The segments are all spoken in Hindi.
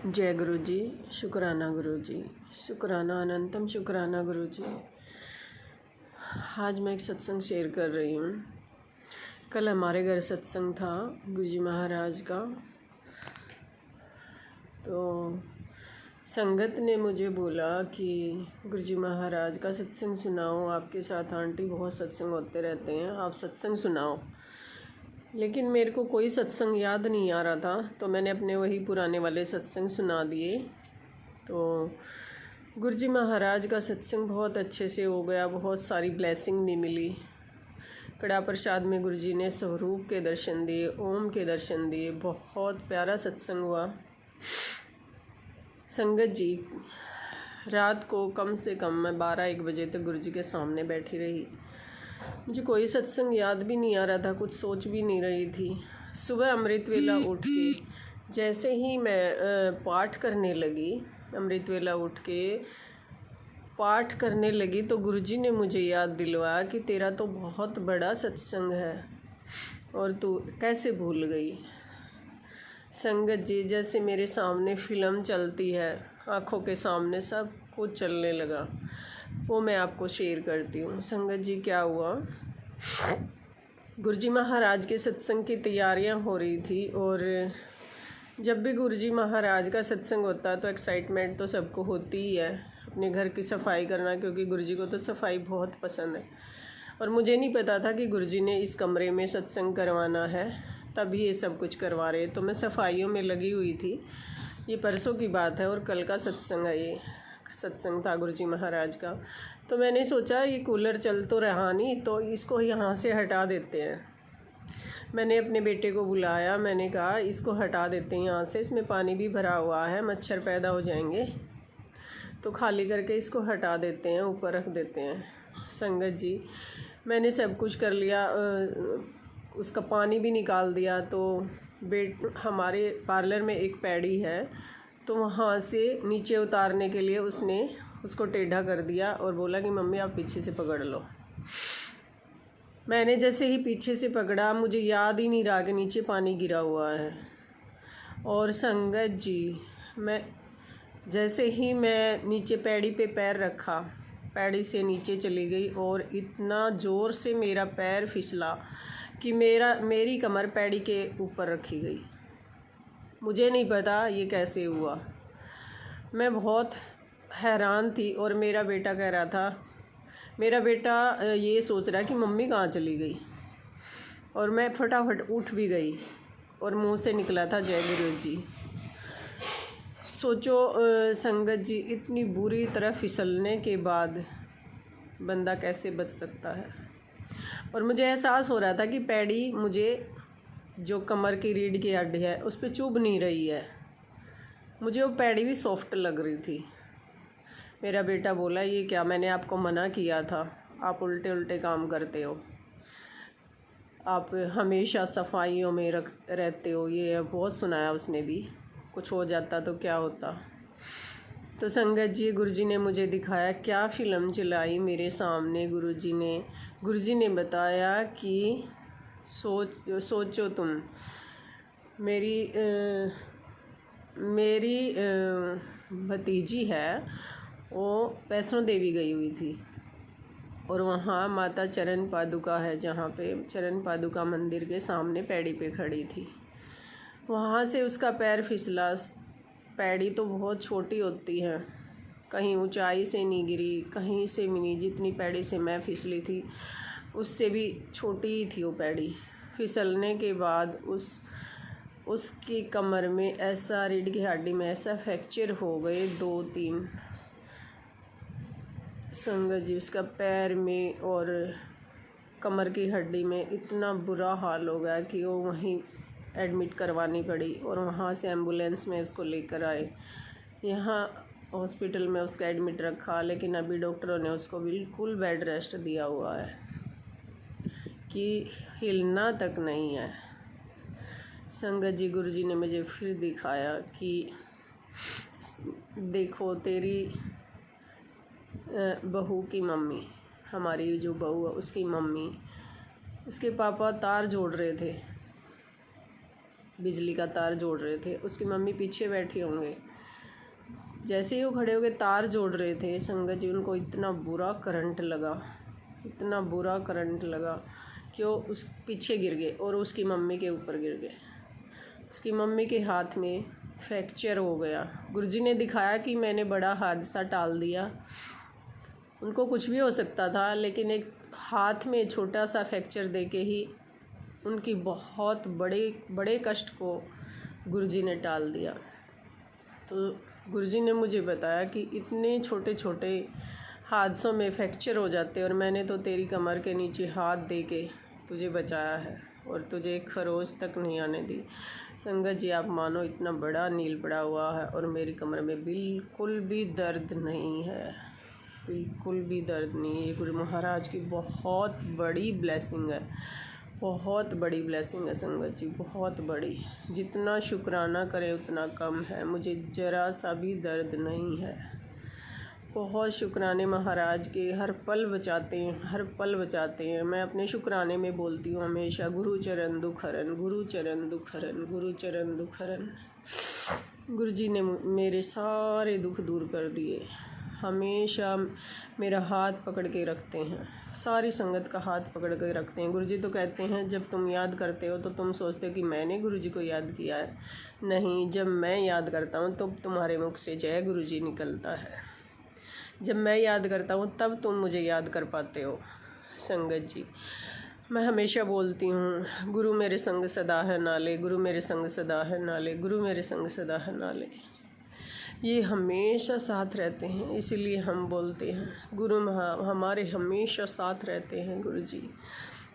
जय गुरु जी। शुक्राना गुरु जी, शुक्राना अनंतम शुक्राना गुरु जी। आज मैं एक सत्संग शेयर कर रही हूँ। कल हमारे घर सत्संग था गुरु जी महाराज का। तो संगत ने मुझे बोला कि गुरु जी महाराज का सत्संग सुनाओ, आपके साथ आंटी बहुत सत्संग होते रहते हैं, आप सत्संग सुनाओ। लेकिन मेरे को कोई सत्संग याद नहीं आ रहा था, तो मैंने अपने वही पुराने वाले सत्संग सुना दिए। तो गुरु जी महाराज का सत्संग बहुत अच्छे से हो गया, बहुत सारी ब्लेसिंग भी मिली। कड़ा प्रसाद में गुरु जी ने स्वरूप के दर्शन दिए, ओम के दर्शन दिए, बहुत प्यारा सत्संग हुआ। संगत जी, रात को कम से कम मैं 12-1 बजे तक गुरु जी के सामने बैठी रही। मुझे कोई सत्संग याद भी नहीं आ रहा था, कुछ सोच भी नहीं रही थी। सुबह अमृत वेला उठ के जैसे ही मैं पाठ करने लगी, अमृत वेला उठ के पाठ करने लगी, तो गुरुजी ने मुझे याद दिलवाया कि तेरा तो बहुत बड़ा सत्संग है और तू कैसे भूल गई। संगत जी, जैसे मेरे सामने फिल्म चलती है, आँखों के सामने सब कुछ चलने लगा, वो मैं आपको शेयर करती हूँ। संगत जी, क्या हुआ, गुरुजी महाराज के सत्संग की तैयारियां हो रही थी। और जब भी गुरुजी महाराज का सत्संग होता तो एक्साइटमेंट तो सबको होती ही है, अपने घर की सफाई करना, क्योंकि गुरुजी को तो सफाई बहुत पसंद है। और मुझे नहीं पता था कि गुरुजी ने इस कमरे में सत्संग करवाना है, तभी ये सब कुछ करवा रहे। तो मैं सफाइयों में लगी हुई थी। ये परसों की बात है और कल का सत्संग है, ये सत्संग था गुरुजी महाराज का। तो मैंने सोचा ये कूलर चल तो रहा नहीं, तो इसको यहाँ से हटा देते हैं। मैंने अपने बेटे को बुलाया, मैंने कहा इसको हटा देते हैं यहाँ से, इसमें पानी भी भरा हुआ है, मच्छर पैदा हो जाएंगे, तो खाली करके इसको हटा देते हैं, ऊपर रख देते हैं। संगत जी, मैंने सब कुछ कर लिया, उसका पानी भी निकाल दिया। तो हमारे पार्लर में एक पैड़ी है, तो वहाँ से नीचे उतारने के लिए उसने उसको टेढ़ा कर दिया और बोला कि मम्मी आप पीछे से पकड़ लो। मैंने जैसे ही पीछे से पकड़ा, मुझे याद ही नहीं रहा कि नीचे पानी गिरा हुआ है। और संगत जी, जैसे ही मैं नीचे पैड़ी पे पैर रखा, पैड़ी से नीचे चली गई और इतना ज़ोर से मेरा पैर फिसला कि मेरी कमर पैड़ी के ऊपर रखी गई। मुझे नहीं पता ये कैसे हुआ, मैं बहुत हैरान थी। और मेरा बेटा कह रहा था, मेरा बेटा ये सोच रहा कि मम्मी कहाँ चली गई। और मैं फटाफट उठ भी गई और मुंह से निकला था जय गुरु जी। सोचो संगत जी, इतनी बुरी तरह फिसलने के बाद बंदा कैसे बच सकता है। और मुझे एहसास हो रहा था कि पैड़ी मुझे जो कमर की रीढ़ की हड्डी है उस पर चुभ नहीं रही है, मुझे वो पैड़ी भी सॉफ्ट लग रही थी। मेरा बेटा बोला ये क्या, मैंने आपको मना किया था, आप उल्टे उल्टे काम करते हो, आप हमेशा सफाइयों में रहते हो, ये बहुत सुनाया उसने भी, कुछ हो जाता तो क्या होता। तो संगत जी, गुरुजी ने मुझे दिखाया, क्या फ़िल्म चलाई मेरे सामने। गुरुजी ने बताया कि सोचो तुम, मेरी भतीजी है, वो वैष्णो देवी गई हुई थी और वहाँ माता चरण पादुका है, जहाँ पे चरण पादुका मंदिर के सामने पैड़ी पे खड़ी थी। वहाँ से उसका पैर फिसला। पैड़ी तो बहुत छोटी होती है, कहीं ऊंचाई से नहीं गिरी, कहीं से भी नहीं, जितनी पैड़ी से मैं फिसली थी उससे भी छोटी ही थी वो पैड़ी। फिसलने के बाद उसकी कमर में ऐसा, रीढ़ की हड्डी में ऐसा फ्रैक्चर हो गए 2-3। संगत जी, उसका पैर में और कमर की हड्डी में इतना बुरा हाल हो गया कि वो वहीं एडमिट करवानी पड़ी। और वहाँ से एम्बुलेंस में उसको लेकर आए, यहाँ हॉस्पिटल में उसका एडमिट रखा। लेकिन अभी डॉक्टरों ने उसको बिल्कुल बेड रेस्ट दिया हुआ है कि हिलना तक नहीं है। संगत जी, गुरुजी ने मुझे फिर दिखाया कि देखो तेरी बहू की मम्मी, हमारी जो बहू है उसकी मम्मी, उसके पापा तार जोड़ रहे थे बिजली का तार जोड़ रहे थे। उसकी मम्मी पीछे बैठी होंगे। जैसे ही वो खड़े होकर तार जोड़ रहे थे संगत जी, उनको इतना बुरा करंट लगा, इतना बुरा करंट लगा कि वो उस पीछे गिर गए और उसकी मम्मी के ऊपर गिर गए। उसकी मम्मी के हाथ में फ्रैक्चर हो गया। गुरुजी ने दिखाया कि मैंने बड़ा हादसा टाल दिया। उनको कुछ भी हो सकता था, लेकिन एक हाथ में छोटा सा फ्रैक्चर देके ही उनकी बहुत बड़े कष्ट को गुरुजी ने टाल दिया। तो गुरुजी ने मुझे बताया कि इतने छोटे छोटे हादसों में फ्रैक्चर हो जाते, और मैंने तो तेरी कमर के नीचे हाथ दे के तुझे बचाया है और तुझे एक खरोच तक नहीं आने दी। संगत जी, आप मानो इतना बड़ा नील पड़ा हुआ है और मेरी कमर में बिल्कुल भी दर्द नहीं है, बिल्कुल भी दर्द नहीं है। ये गुरु महाराज की बहुत बड़ी ब्लेसिंग है, बहुत बड़ी ब्लेसिंग है संगत जी, बहुत बड़ी। जितना शुक्राना करें उतना कम है। मुझे ज़रा सा भी दर्द नहीं है। बहुत शुक्राने महाराज के, हर पल बचाते हैं, हर पल बचाते हैं। मैं अपने शुक्राने में बोलती हूँ हमेशा, गुरु चरण दुख हरन, गुरु चरण दुख हरन, गुरु चरण दुख हरन। गुरु जी ने मेरे सारे दुख दूर कर दिए। हमेशा मेरा हाथ पकड़ के रखते हैं, सारी संगत का हाथ पकड़ के रखते हैं। गुरु जी तो कहते हैं जब तुम याद करते हो तो तुम सोचते हो कि मैंने गुरु जी को याद किया है। नहीं, जब मैं याद करता हूँ तो तुम्हारे मुख से जय गुरु जी निकलता है। जब मैं याद करता हूँ तब तुम मुझे याद कर पाते हो। संगत जी, मैं हमेशा बोलती हूँ, गुरु मेरे संग सदा है नाले, गुरु मेरे संग सदा है नाले, गुरु मेरे संग सदा है नाले। ये हमेशा साथ रहते हैं, इसीलिए हम बोलते हैं गुरु हमारे हमेशा साथ रहते हैं गुरु जी।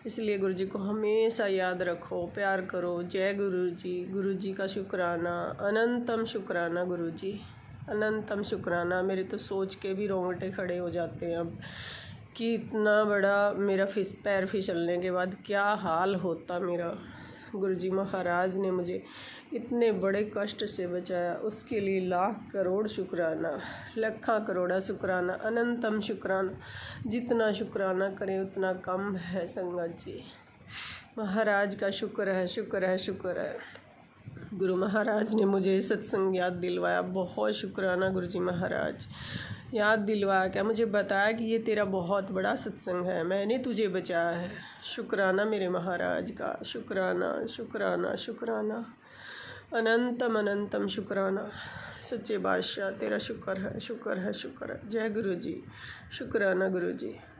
इसलिए गुरु जी को हमेशा याद रखो, प्यार करो। जय गुरु जी का शुक्राना, अनंतम शुक्राना गुरु जी, अनंतम शुक्राना। मेरे तो सोच के भी रोंगटे खड़े हो जाते हैं अब कि इतना बड़ा मेरा पैर फिसलने के बाद क्या हाल होता मेरा। गुरुजी महाराज ने मुझे इतने बड़े कष्ट से बचाया, उसके लिए लाख करोड़ शुक्राना, लखा करोड़ा शुक्राना, अनंतम शुक्राना। जितना शुक्राना करें उतना कम है संगत जी। महाराज का शुक्र है, शुक्र है, शुक्र है। गुरु महाराज ने मुझे सत्संग याद दिलवाया, बहुत शुक्राना गुरु जी महाराज। याद दिलवाया क्या, मुझे बताया कि ये तेरा बहुत बड़ा सत्संग है, मैंने तुझे बचाया है। शुक्राना मेरे महाराज का, शुक्राना, शुक्राना, शुक्राना, अनंतम अनंतम शुक्राना। सच्चे बादशाह तेरा शुक्र है, शुक्र है, शुक्र है। जय गुरु जी, शुक्राना गुरु जी।